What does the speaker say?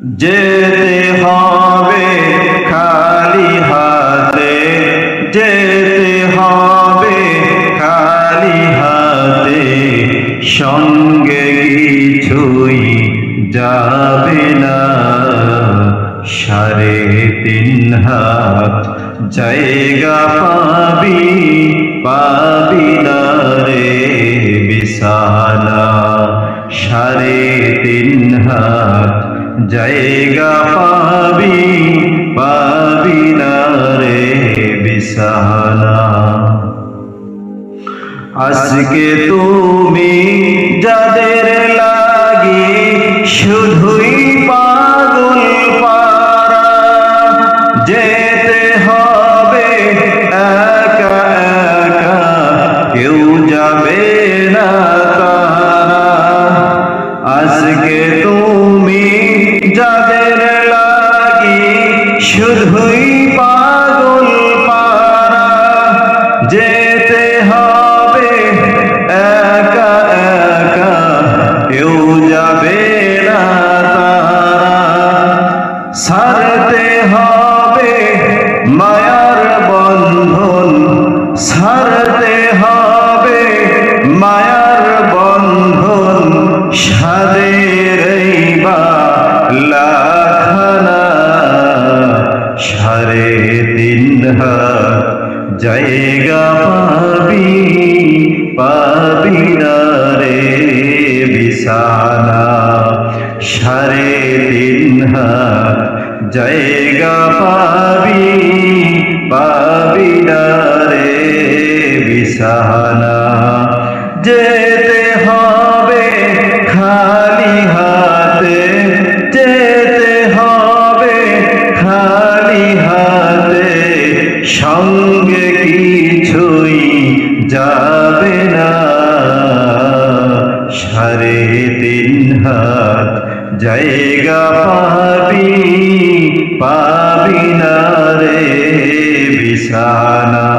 যেতে হবে খালি হাতে, যেতে হবে খালি হাতে, সঙ্গে কিছুই যাবে না। 3.5 হাত জায়গা পাবি, পাবি না রে বিছানা। 3.5 হাত জায়গা পাবি, পাবি না রে বিছানা। আজকে তুমি যাদের লাগি শুধুই পাগল পারা, যেতে হবে একা একা, কেউ যাবে না তারা। আজকে তুমি যাদের লাগি শুধুই পাগল পারা, যেতে হবে একা একা, কেউ যাবে না তারা। ছাড়তে হবে মায়ার বন্ধন, ছাড়তে হবে মায়ার বন্ধন, সাদের লাখানা। 3.5 হাত জায়গা পাবি, পাবি না রে বিছানা। 3.5 হাত জায়গা পাবি, পাবি না রে বিছানা। যেতে হবে খালি হাতে, যেতে হবে খালি হাতে, সঙ্গে কিছুই যাবে না। 3.5 হাত জায়গা পাবি, পাবি না রে বিছানা।